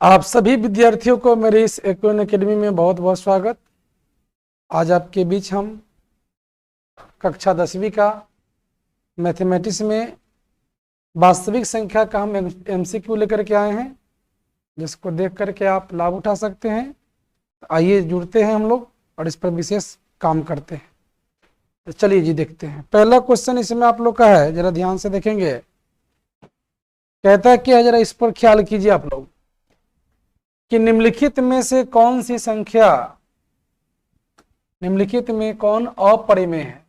आप सभी विद्यार्थियों को मेरे इस एक्वेन एकेडमी में बहुत बहुत स्वागत। आज आपके बीच हम कक्षा 10वीं का मैथमेटिक्स में वास्तविक संख्या का हम एमसीक्यू लेकर के आए हैं, जिसको देख करके आप लाभ उठा सकते हैं। तो आइए जुड़ते हैं हम लोग और इस पर विशेष काम करते हैं। तो चलिए जी देखते हैं। पहला क्वेश्चन इसमें आप लोग का है, जरा ध्यान से देखेंगे। कहता है कि जरा इस पर ख्याल कीजिए आप लोग कि निम्नलिखित में से कौन सी संख्या, निम्नलिखित में कौन अपरिमेय है।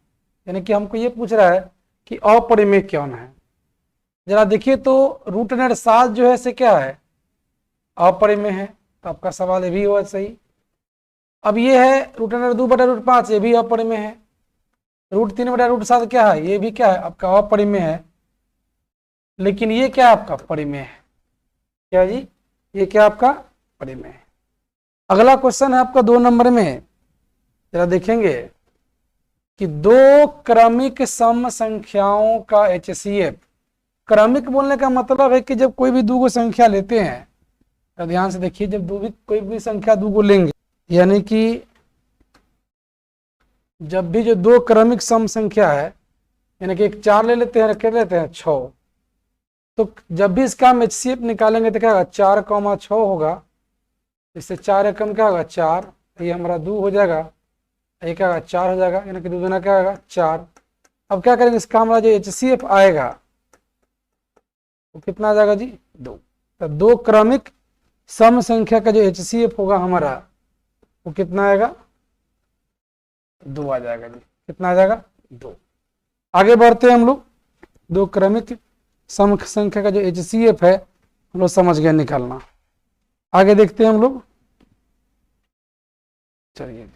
यानी कि हमको ये पूछ रहा है कि अपरिमेय कौन है। जरा देखिए तो √7 जो है से क्या है, अपरिमेय है। तो आपका सवाल ये भी हुआ सही। अब ये है √2/√5, ये भी अपरिमेय है। √3/√7 क्या है, ये भी क्या है, आपका अपरिमेय है। लेकिन ये क्या है, आपका परिमेय है। क्या जी, ये क्या आपका परिमेय है। अगला क्वेश्चन है आपका 2 नंबर में। जरा देखेंगे कि 2 क्रमिक सम संख्याओं का HCF। क्रमिक बोलने का मतलब है कि जब कोई भी 2 संख्या लेते हैं, तो ध्यान से देखिए, जब कोई भी संख्या 2 लेंगे, यानी कि जब भी जो 2 क्रमिक सम संख्या है, यानी कि एक 4 ले लेते हैं, क्या लेते हैं 6, तो जब भी इसका हम HCF निकालेंगे तो क्या होगा, 4,6 होगा। इससे 4 एकम क्या होगा 4, ये हमारा 2 हो जाएगा, ये क्या होगा 4 हो जाएगा, यानी कि 2 दूना क्या होगा 4। अब क्या करेंगे, इसका हमारा जो HCF आएगा वो कितना आ जाएगा जी 2। तो 2 क्रमिक सम संख्या का जो HCF होगा हमारा वो कितना आएगा, 2 आ जाएगा जी। कितना आ जाएगा 2। आगे बढ़ते हैं हम लोग। 2 क्रमिक सम संख्या का जो HCF है हम लोग समझ गए निकालना। आगे देखते हैं हम लोग। चलिए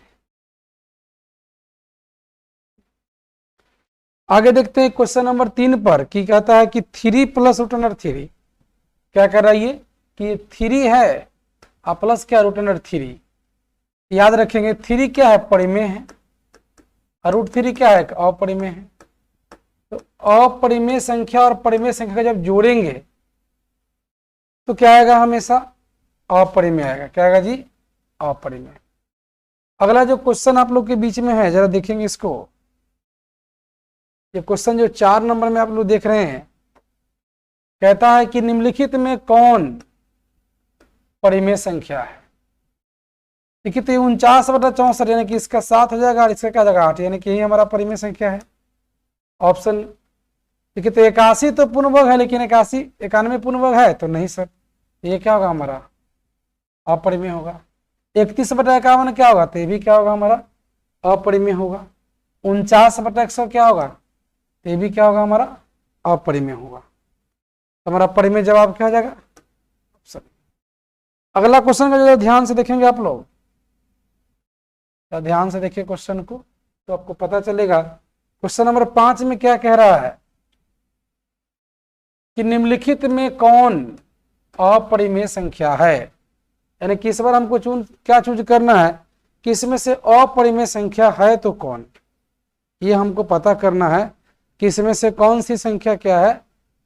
आगे देखते हैं क्वेश्चन नंबर 3 पर, कि कहता है कि 3 + √3 क्या कर रहा है, ये कि 3 है और प्लस क्या √3। याद रखेंगे 3 क्या है, परिमेय है, और √3 क्या है, अपरिमेय है। तो अपरिमेय संख्या और परिमेय संख्या का जब जोड़ेंगे तो क्या आएगा, हमेशा अपरिमेय आएगा। क्या आएगा जी, अपरिमेय। अगला जो क्वेश्चन आप लोग के बीच में है, जरा देखेंगे इसको। ये क्वेश्चन जो 4 नंबर में आप लोग देख रहे हैं, कहता है कि निम्नलिखित में कौन परिमेय संख्या है। देखिए तो 49/64, यानी कि इसका 7 हो जाएगा और इसका क्या जाएगा 8, यानी कि यही हमारा परिमेय संख्या है। ऑप्शन देखिए तो 81 तो पूर्णवर्ग है, लेकिन 91 पूर्णवर्ग है तो नहीं सर, ये क्या होगा हमारा अपरिमेय होगा। 31/51 क्या होगा, तो ये भी क्या होगा हमारा अपरिमेय होगा। 49/100 क्या होगा, तो ये भी क्या होगा हमारा अपरिमेय होगा। तो हमारा परिमेय जवाब क्या हो जाएगा। अगला क्वेश्चन का जो ध्यान से देखेंगे आप लोग, तो ध्यान से देखिए क्वेश्चन को तो आपको पता चलेगा। क्वेश्चन नंबर 5 में क्या कह रहा है कि निम्नलिखित में कौन अपरिमेय संख्या है। यानी कि इस बार हमको क्या चूज करना है कि इसमें से अपरिमेय संख्या है तो कौन, ये हमको पता करना है कि इसमें से कौन सी संख्या क्या है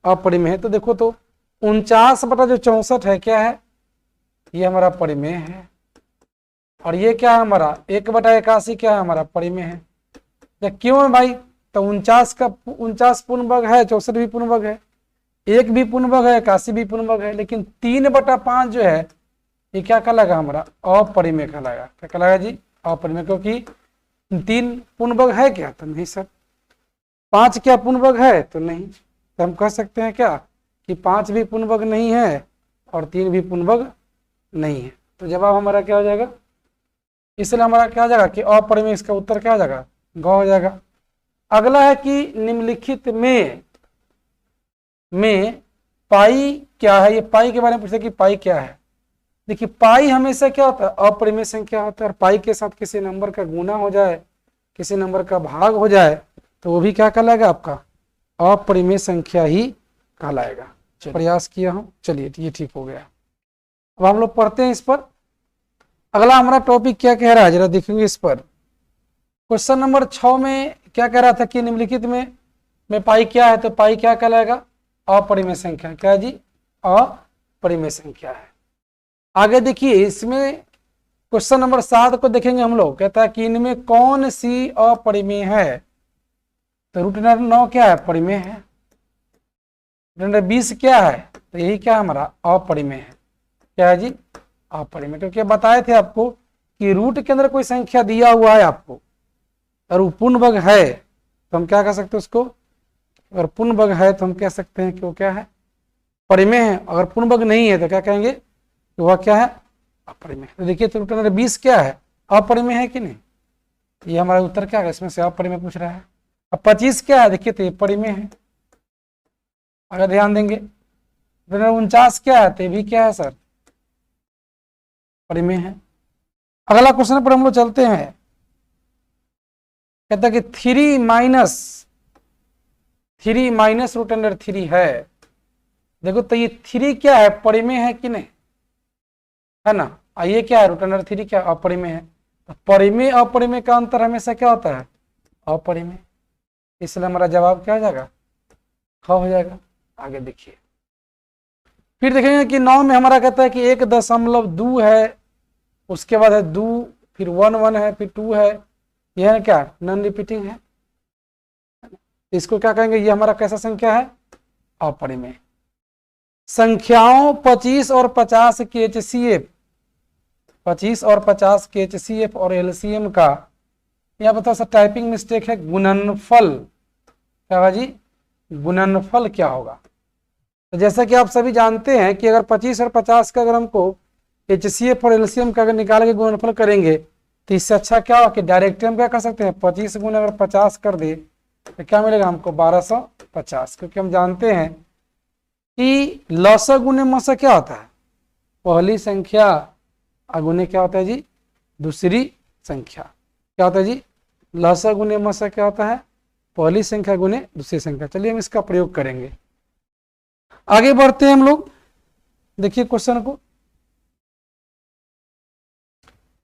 अपरिमेय है। तो देखो तो 49/64 है, क्या है, ये हमारा परिमेय है। और ये क्या है हमारा 1/81 क्या है हमारा परिमेय है। क्यों है भाई, तो 49 पूर्णवर्ग है, 64 भी पूर्णवर्ग है, 1 भी पूर्णवर्ग है, 81 भी पूर्णवर्ग है। लेकिन 3/5 जो है ये क्या कहलाएगा हमारा अपरिमेय कहलाएगा। क्या कहलाएगा जी, अपरिमेय, क्योंकि 3 पूर्णवर्ग है क्या, तो नहीं सर। 5 क्या पूर्णवर्ग है, तो नहीं। तो हम कह सकते हैं क्या कि 5 भी पूर्णवर्ग नहीं है और 3 भी पूर्णवर्ग नहीं है। तो जवाब हमारा क्या हो जाएगा, इसलिए हमारा क्या हो जाएगा कि अपरिमेय, इसका उत्तर क्या हो जाएगा, ग हो जाएगा। अगला है कि निम्नलिखित में पाई क्या है। ये पाई के बारे में पूछते कि पाई क्या है। देखिए पाई हमेशा क्या होता है, अपरिमेय संख्या होता है। और पाई के साथ किसी नंबर का गुना हो जाए, किसी नंबर का भाग हो जाए, तो वो भी क्या कहलाएगा, आपका अपरिमेय संख्या ही कहलाएगा। प्रयास किया हूं, चलिए ये ठीक हो गया। अब हम लोग पढ़ते हैं इस पर। अगला हमारा टॉपिक क्या कह रहा है, जरा देखेंगे इस पर। क्वेश्चन नंबर 6 में क्या कह रहा था कि निम्नलिखित में पाई क्या है, तो पाई क्या कहलाएगा, अपरिमेय संख्या। क्या है जी, अपरिमेय संख्या है। आगे देखिए इसमें क्वेश्चन नंबर 7 को देखेंगे हम लोग। कहता है कि इनमें कौन सी अपरिमेय है? तो रूट 9 क्या है? परिमेय है। रूट 20 क्या है? तो यही क्या है हमारा? अपरिमेय है। क्या है जी? अपरिमेय। क्योंकि बताए थे आपको कि रूट के अंदर कोई संख्या दिया हुआ है आपको और वो पूर्ण वर्ग है तो हम क्या कह सकते हैं उसको? अगर पूर्ण वर्ग है तो हम कह सकते हैं कि वो क्या है? परिमेय है। अगर पूर्ण वर्ग नहीं है तो क्या कहेंगे? कि वह क्या है? अपरिमेय। तो देखिए तो रूट 20 क्या है? अपरिमेय है कि नहीं? ये हमारा उत्तर क्या है? इसमें से अपरिमेय पूछ रहा है। अब 25 क्या है? देखिए तो ये परिमेय है। अगर ध्यान देंगे 49 क्या है? तो भी क्या है सर? परिमेय है। अगला क्वेश्चन पर हम लोग चलते हैं। कहता है कि 3 माइनस रूट अंडर 3 है। देखो तो ये 3 क्या है? परिमेय है कि नहीं? है ना। ये क्या है? रूट अंडर 3 क्या? अपरिमेय है। तो परिमेय अपरिमेय का अंतर हमेशा क्या होता है? अपरिमेय। इसलिए हमारा जवाब क्या हो जाएगा? ख हो जाएगा। आगे देखिए फिर देखेंगे कि 9 में हमारा कहता है कि 1.2 है, उसके बाद है 2, फिर 1 है, फिर 2 है। यह है क्या? नॉन रिपीटिंग है। इसको क्या कहेंगे? ये हमारा कैसा संख्या है? अपरिमेय। संख्याओं 25 और 50 के HCF, 25 और 50 के HCF और LCM का यहाँ बता सा टाइपिंग मिस्टेक है। गुणनफल क्या होगा जी? गुणनफल क्या होगा? तो जैसा कि आप सभी जानते हैं कि अगर 25 और 50 का अगर हमको HCF और LCM का अगर निकाल के गुणनफल करेंगे तो इससे अच्छा क्या हो कि डायरेक्ट हम क्या कर सकते हैं? 25 गुना अगर 50 कर दे तो क्या मिलेगा हमको? 1250। क्योंकि हम जानते हैं कि लसा गुने मसा क्या होता है? पहली संख्या अगुने क्या होता है जी? दूसरी संख्या। क्या होता है जी? लसा गुने मसा क्या होता है? पहली संख्या गुने दूसरी संख्या। चलिए हम इसका प्रयोग करेंगे। आगे बढ़ते हैं हम लोग। देखिए क्वेश्चन को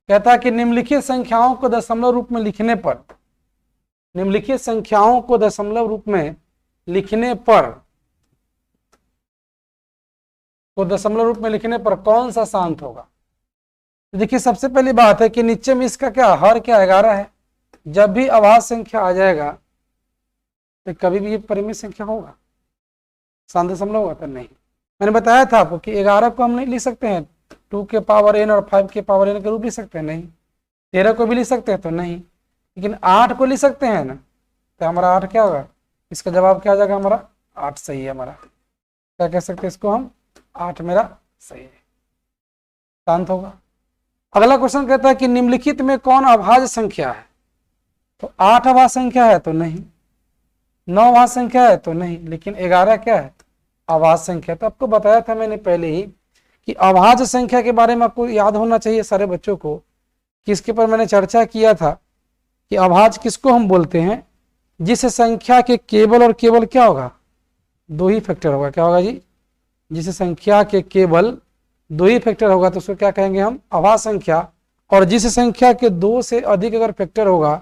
कहता है कि निम्नलिखित संख्याओं को दशमलव रूप में लिखने पर, निम्नलिखित संख्याओं को दशमलव रूप में लिखने पर, तो दशमलव रूप में लिखने पर कौन सा शांत होगा? देखिए सबसे पहली बात है कि नीचे में इसका क्या हर क्या 11 है। जब भी अभाज्य संख्या आ जाएगा तो कभी भी ये परिमेय संख्या होगा? शांत दशमलव होगा? तो नहीं। मैंने बताया था आपको कि 11 को हम नहीं लिख सकते हैं 2 के पावर n और 5 के पावर n के रूप लिख सकते हैं? नहीं। 13 को भी लिख सकते हैं? तो नहीं। लेकिन 8 को लिख सकते हैं ना? तो हमारा 8 क्या होगा? इसका जवाब क्या आ जाएगा? हमारा 8 सही है। हमारा क्या कह सकते हैं इसको हम? 8 मेरा सही है, शांत होगा। अगला क्वेश्चन कहता है कि निम्नलिखित में कौन अभाज्य संख्या है? तो 8 अभाज्य संख्या है? तो नहीं। 9 अभाज्य संख्या है? तो नहीं। लेकिन 11 क्या है? अभाज्य संख्या। तो आपको बताया था मैंने पहले ही कि अभाज्य संख्या के बारे में आपको याद होना चाहिए सारे बच्चों को कि इसके पर मैंने चर्चा किया था कि अभाज्य किसको हम बोलते हैं? जिस संख्या के केवल और केवल क्या होगा? 2 ही फैक्टर होगा। क्या होगा जी? जिस संख्या के केवल 2 ही फैक्टर होगा तो उसको क्या कहेंगे हम? अभाज्य संख्या। और जिस संख्या के 2 से अधिक अगर फैक्टर होगा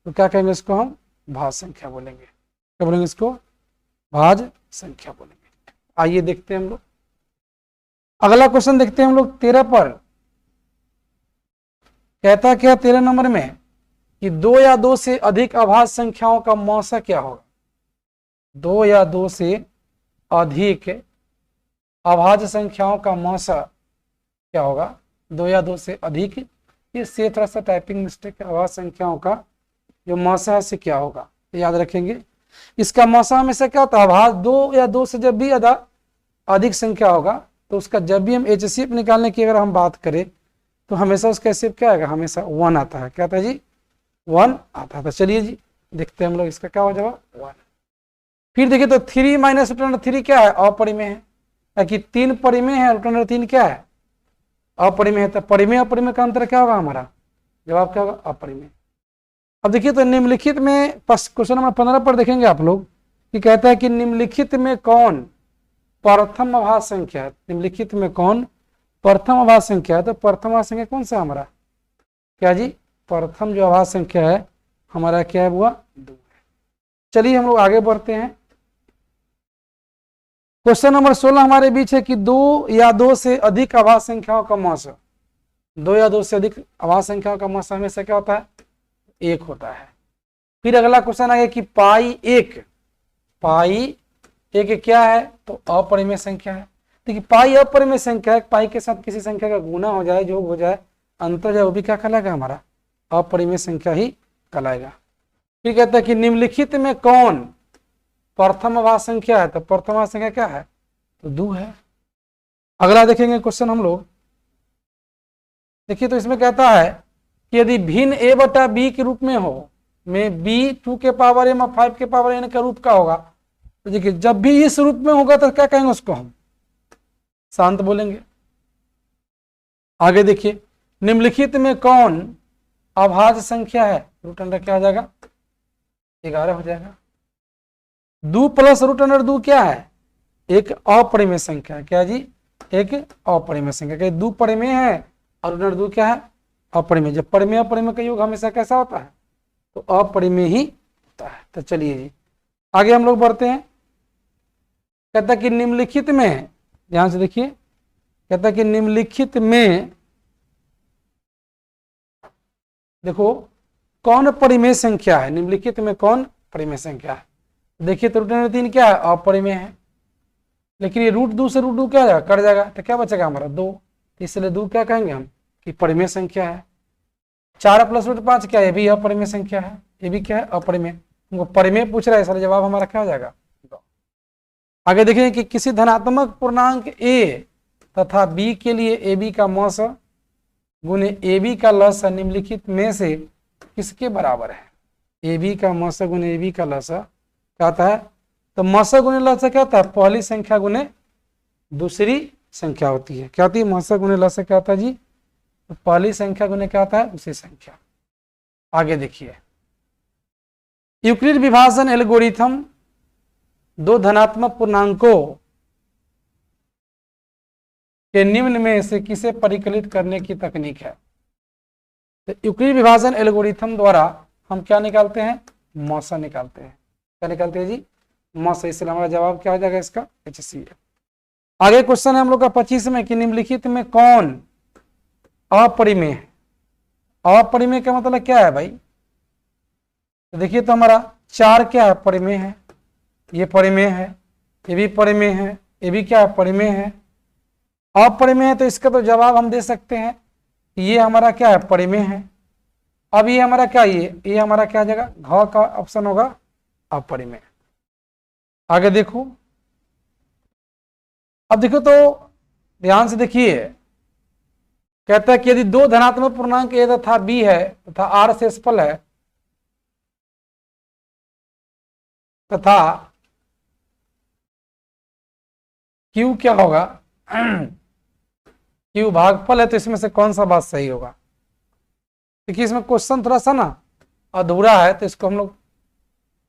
तो क्या कहेंगे? इसको हम भाज्य संख्या बोलेंगे। क्या बोलेंगे? इसको भाज्य संख्या बोलेंगे। आइए देखते हैं हम लोग अगला क्वेश्चन देखते हैं हम लोग 13 पर। कहता क्या 13 नंबर में कि 2 या 2 से अधिक अभाज्य संख्याओं का मौसा क्या होगा? 2 या 2 से अधिक अभाज्य संख्याओं का मौसा क्या होगा? 2 या 2 से अधिक, इससे थोड़ा सा टाइपिंग मिस्टेक है। अभाज्य संख्याओं का जो मौसा है से क्या होगा? तो याद रखेंगे इसका मौसा हमेशा क्या होता है? अभाज्य 2 या 2 से जब भी अधिक संख्या होगा तो उसका जब भी हम HCF निकालने की अगर हम बात करें तो हमेशा उसका HCF क्या आएगा? हमेशा 1 आता है। क्या आता है जी? 1 आता है। तो चलिए जी देखते हैं हम लोग इसका क्या हो जाएगा? 1। फिर देखिए तो 3 माइनस रूट अंडर 3 क्या है? अपरिमेय है। ताकि 3 परिमेय है, रूट अंडर 3 क्या है? अपरिमेय है। तो परिमेय अपरिमेय का अंतर क्या होगा? हमारा जवाब क्या होगा? अपरिमेय। अब देखिए तो निम्नलिखित में क्वेश्चन नंबर 15 पर देखेंगे आप लोग कि कहता है कि निम्नलिखित में कौन प्रथम अभाज्य संख्या है? निम्नलिखित में कौन प्रथम अभाज्य संख्या है? तो प्रथम अभाज्य संख्या कौन सा हमारा? क्या जी? प्रथम जो अभाज्य संख्या है हमारा क्या है? वो 2 है। चलिए हम लोग आगे बढ़ते हैं। क्वेश्चन नंबर 16 हमारे बीच है कि दो या दो से अधिक अभाज्य संख्याओं का मौसा, दो या दो से अधिक अभाज्य संख्याओं का मौसा हमेशा क्या होता है? एक होता है। फिर अगला क्वेश्चन आ गया कि पाई एक क्या है? तो अपरिमेय संख्या है। देखिए पाई अपरिमेय संख्या है, पाई के साथ किसी संख्या का गुना हो जाए, योग हो जाए, अंतर जाए, वो भी क्या कहलाएगा? हमारा अपरिमेय संख्या ही कहलाएगा। फिर कहता है कि निम्नलिखित में कौन प्रथम अभाज्य संख्या है? तो प्रथम अभाज्य संख्या क्या है? तो 2 है। अगला देखेंगे क्वेश्चन हम लोग, देखिए तो इसमें कहता है कि यदि भिन्न a बटा b के रूप में हो, में b 2 के पावर m और 5 के पावर n के रूप का होगा, तो देखिए जब भी इस रूप में होगा तो क्या कहेंगे उसको? हम शांत बोलेंगे। आगे देखिए, निम्नलिखित में कौन अभाज्य संख्या है? रूट अंडर क्या हो जाएगा? 11 हो जाएगा। 2 प्लस रूट अंडर 2 क्या है? एक अपरिमेय संख्या है। क्या जी? एक अपरिमेय संख्या। क्या 2 परिमेय है और रूट अंडर 2 क्या है? अपरिमेय। जब परिमेय अपरिमेय का योग हमेशा कैसा होता है? तो अपरिमेय ही होता है। तो चलिए जी आगे हम लोग बढ़ते हैं। कहता कि निम्नलिखित में, ध्यान से देखिए, कहता कि निम्नलिखित में देखो कौन परिमेय संख्या है? निम्नलिखित में कौन परिमेय संख्या है? देखिए तो रूट अंडर 3 क्या है? अपरिमेय है। लेकिन ये रूट 2 से रूट 2 क्या हो जाएगा? कट जाएगा, तो क्या बचेगा हमारा? 2। इसलिए 2 क्या कहेंगे हम? कि परिमेय संख्या है। 4 प्लस रूट 5 क्या है? ये भी अपरिमेय संख्या है। ये भी क्या है? अपरिमेय। तुमको परिमेय पूछ रहा है, इसलिए जवाब हमारा क्या हो जाएगा? 2। आगे देखें कि किसी धनात्मक पूर्णांक a तथा b के लिए ab का मौस गुने ab का लस निम्नलिखित में से किसके बराबर है? ab का मौस गुने ab का लस क्या होता है? तो मौसा गुने लसा क्या होता है? पहली संख्या गुने दूसरी संख्या होती है। क्या होती है? मौसा गुने लसा क्या होता है जी? तो पहली संख्या गुने क्या होता है? दूसरी संख्या। आगे देखिए, यूक्लिड विभाजन एल्गोरिथम दो धनात्मक पूर्णांकों के निम्न में से किसे परिकलित करने की तकनीक है? तो यूक्लिड विभाजन एल्गोरिथम द्वारा हम क्या निकालते हैं? मौसा निकालते हैं। क्या निकालते हैं जी? मौसा। इसलिए हमारा जवाब क्या हो जाएगा इसका? HCl। आगे क्वेश्चन है हम लोग का 25 में कि निम्नलिखित में कौन अपरिमेय है? अपरिमेय का मतलब क्या है भाई? तो देखिए तो हमारा 4 क्या है? परिमेय है। ये परिमेय है, ये भी परिमेय है, ये भी क्या है? परिमेय है। अपरिमेय है तो इसका तो जवाब हम दे सकते हैं, ये हमारा क्या है? परिमेय है। अब ये हमारा क्या? ये हमारा क्या आ जाएगा? घ का ऑप्शन होगा अपरिमेय। आगे देखो, अब देखो तो ध्यान से देखिए, कहता है कि यदि दो धनात्मक पूर्णांक a तथा b है तथा r शेषफल है तथा q क्या होगा? q भागफल है, तो इसमें से कौन सा बात सही होगा? देखिए इसमें क्वेश्चन थोड़ा सा ना अधूरा है, तो इसको हम लोग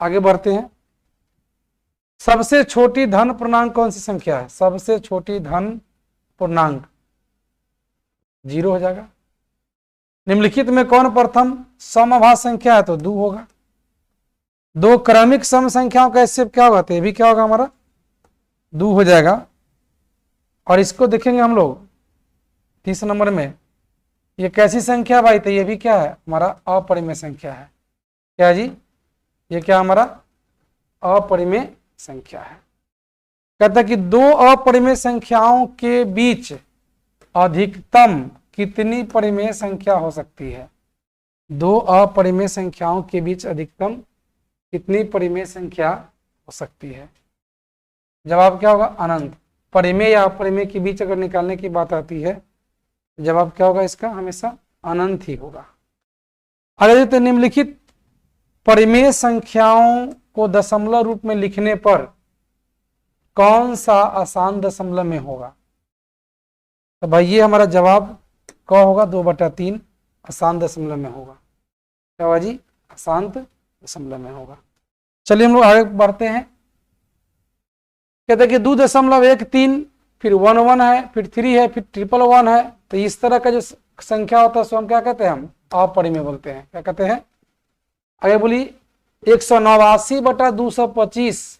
आगे बढ़ते हैं। सबसे छोटी धन पूर्णांक कौन सी संख्या है? सबसे छोटी धन पूर्णांक 0 हो जाएगा। निम्नलिखित में कौन प्रथम समअभाज्य संख्या है? तो 2 होगा। 2 क्रमिक सम संख्याओं का हिस्सा क्या होगा? तो ये भी क्या होगा? हमारा 2 हो जाएगा। और इसको देखेंगे हम लोग 30 नंबर में, ये कैसी संख्या भाई? तो ये भी क्या है? हमारा अपरिमेय संख्या है। क्या जी? ये क्या हमारा अपरिमेय संख्या है। कहता है कि 2 अपरिमेय संख्याओं के बीच अधिकतम कितनी परिमेय संख्या हो सकती है? 2 अपरिमेय संख्याओं के बीच अधिकतम कितनी परिमेय संख्या हो सकती है? जवाब क्या होगा? अनंत। परिमेय या अपरिमेय के बीच अगर निकालने की बात आती है, जवाब क्या होगा इसका? हमेशा अनंत ही होगा। अगर तो निम्नलिखित परिमेय संख्याओं को दशमलव रूप में लिखने पर कौन सा आसान दशमलव में होगा? तो भाई ये हमारा जवाब क्या होगा? 2/3 आसान दशमलव में होगा। क्या होगा जी? आसान दशमलव में होगा। चलिए हम लोग आगे बढ़ते हैं। कहते हैं कि 2.13, फिर 1 है, फिर 3 है, फिर 111 है। तो इस तरह का जो संख्या होता है उसको हम क्या कहते हैं? हम अपरिमेय बोलते हैं। क्या कहते हैं? आगे बोली 189/225,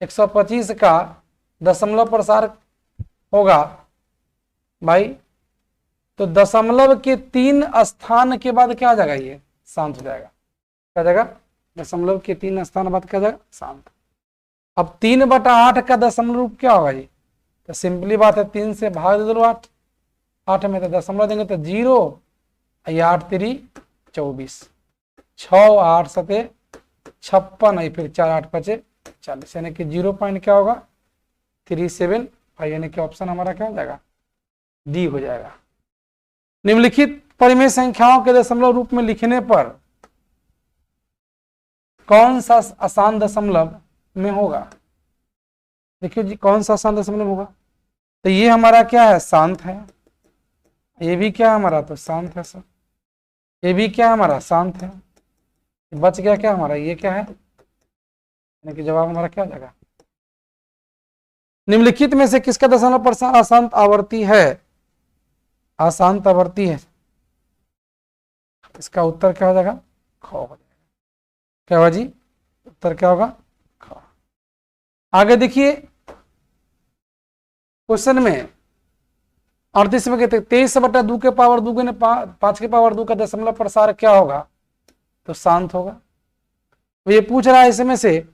125 का दशमलव प्रसार होगा भाई, तो दशमलव के 3 स्थान के बाद क्या आ जाएगा, ये शांत हो जाएगा। क्या जाएगा, दशमलव के 3 स्थान बाद क्या जाएगा, शांत। अब 3/8 का दशमलव रूप क्या होगा जी, तो सिंपली बात है 3 से भाग दे दो 8, 8 में तो दशमलव देंगे तो 0, 8 3 24, 6 8 7 56, फिर 4 8 5 40, यानी कि 0 पॉइंट क्या होगा 37, यानी कि ऑप्शन हमारा क्या हो जाएगा, डी हो जाएगा। निम्नलिखित परिमेय संख्याओं के दशमलव रूप में लिखने पर कौन सा आसान दशमलव में होगा, देखिए जी कौन सा आसान दशमलव होगा, तो ये हमारा क्या है, शांत है, ये भी क्या है हमारा, तो शांत है सर, ये भी क्या है हमारा, शांत है, बच गया क्या हमारा, ये क्या है, यानी कि जवाब हमारा क्या हो जाएगा। निम्नलिखित में से किसका दशमलव प्रसार अशांत आवर्ती है, अशांत आवर्ती है, इसका उत्तर क्या हो जाएगा, ख हो जाएगा। क्या होगा जी, उत्तर क्या होगा, ख। आगे देखिए क्वेश्चन में 38 में कहते 23/2 के पावर 2 गुने 5 के पावर 2 का दशमलव प्रसार क्या होगा, तो शांत होगा। तो ये पूछ रहा है इसमें से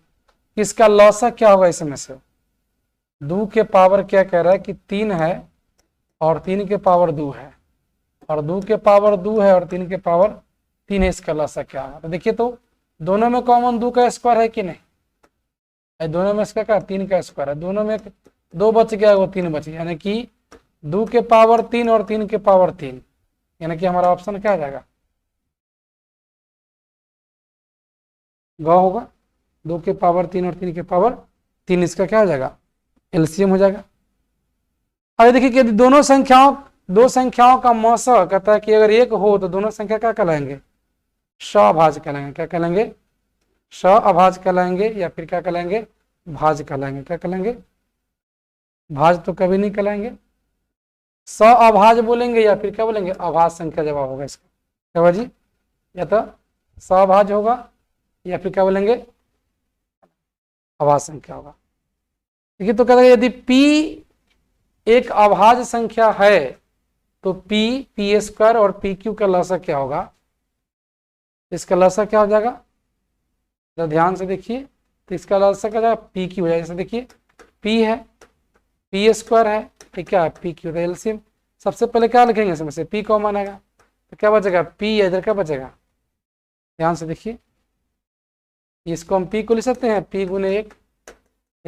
इसका लौसा क्या होगा, इसमें से 2 के पावर क्या कह रहा है कि 3 है और 3 के पावर 2 है, और 2 के पावर 2 है और 3 के पावर 3 है, इसका लौसा क्या होगा। तो देखिए तो दोनों में कॉमन 2 का स्क्वायर है कि नहीं, दोनों में इसका क्या 3 का स्क्वायर है, दोनों में 2 बच गया, वो 3 बच गया, यानी कि 2 के पावर 3 और 3 के पावर 3, यानी कि हमारा ऑप्शन क्या आ जाएगा, ग होगा। 2 के पावर 3 और 3 के पावर 3, इसका क्या हो जाएगा, एलसीएम हो जाएगा। आगे देखिए कि यदि दो संख्याओं का मौसा कहता है कि अगर एक हो तो दोनों संख्या क्या कहलाएंगे, सभाज्य कहलाएंगे। क्या कहलाएंगे, सअभाज्य कहलाएंगे, या फिर क्या कहलाएंगे, भाज्य कहलाएंगे। क्या कहलाएंगे, भाज्य तो कभी नहीं कहलाएंगे, सअभाज्य बोलेंगे या फिर क्या बोलेंगे, अभाज्य संख्या जवाब होगा इसका। क्या होगा जी, या तो सअभाज्य होगा या फिर क्या बोलेंगे, अभाज्य संख्या होगा। देखिए तो कहता है यदि p एक अभाज्य संख्या है तो p स्क्वायर और pq का लसा क्या होगा, इसका लसा क्या हो जाएगा, तो ध्यान से देखिए, तो इसका लसा क्या हो जाएगा, pq हो जाएगा। जैसे देखिए p है, p स्क्वायर है, तो क्या है pq, तो एलसीएम सबसे पहले क्या लिखेंगे, इसमें से p कॉमन आएगा, तो क्या बचेगा p, इधर क्या बचेगा, ध्यान से देखिए, इसको हम p को लिख सकते हैं p गुने 1,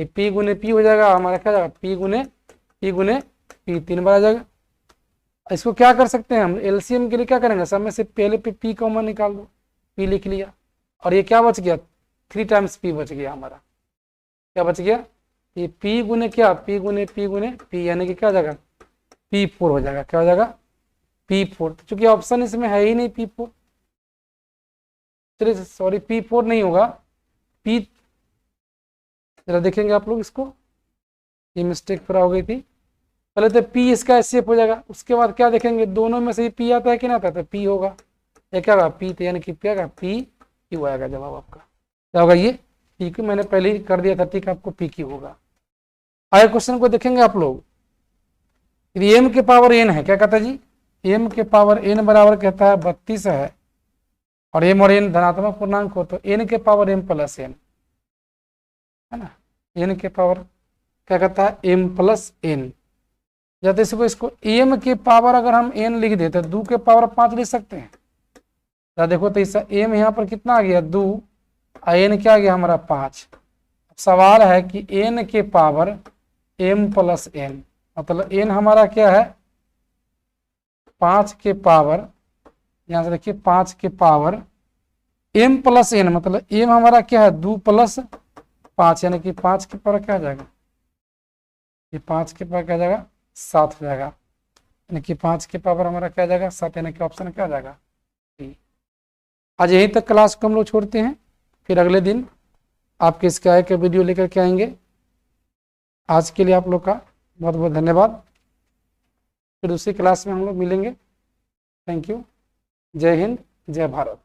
p गुने p हो जाएगा हमारा, क्या जाएगा p गुने p 3 बार आ जाएगा। इसको क्या कर सकते हैं हम, एलसीएम के लिए क्या करेंगे, सब में से पहले पे p कॉमन निकाल दो, p लिख लिया, और ये क्या बच गया, 3 टाइम्स p बच गया हमारा, क्या बच गया, ये p गुने क्या, p गुने p, यानी कि क्या हो जाएगा, p4 हो जाएगा। क्या हो जाएगा, p4, चूंकि ऑप्शन इसमें है ही नहीं p4, चलिए सॉरी p4 नहीं होगा, p, जरा देखेंगे आप लोग इसको, ये मिस्टेक पूरा हो गई थी, पहले तो p इसका एस्केप हो जाएगा, उसके बाद क्या देखेंगे, दोनों में से ही p आता है कि ना आता है, तो p होगा, ये क्या होगा p, तो यानी कि क्या होगा p क्यू आएगा जवाब आपका। क्या होगा, ये p क्यू मैंने पहले ही कर दिया था, ठीक है, आपको p क्यू होगा। आगे क्वेश्चन को देखेंगे आप लोग, यदि m के पावर n है, क्या कहता है जी, m के पावर n बराबर कहता है 32 है, और m और n धनात्मक पूर्णांक हो, तो n के पावर m प्लस n है ना, n के पावर क्या कहता है m प्लस n, या तो इसको m के पावर अगर हम n लिख देते तो 2 के पावर 5 लिख सकते हैं, तो देखो तो इसका m यहाँ पर कितना आ गया 2, n क्या आ गया हमारा 5। सवाल है कि n के पावर m प्लस n, मतलब n हमारा क्या है 5 के पावर, यहाँ से देखिए 5 के पावर m प्लस n, मतलब m हमारा क्या है 2 प्लस 5, यानी कि 5 के पावर क्या आ जाएगा, ये 5 के पावर क्या आ जाएगा 7 हो जाएगा, यानी कि 5 के पावर हमारा क्या आ जाएगा 7, यानी कि ऑप्शन क्या आ जाएगा डी। आज यहीं तक क्लास को हम लोग छोड़ते हैं, फिर अगले दिन आपके इसके आगे के वीडियो लेकर के आएंगे। आज के लिए आप लोग का बहुत बहुत धन्यवाद, फिर दूसरी क्लास में हम लोग मिलेंगे। थैंक यू, जय हिंद, जय भारत।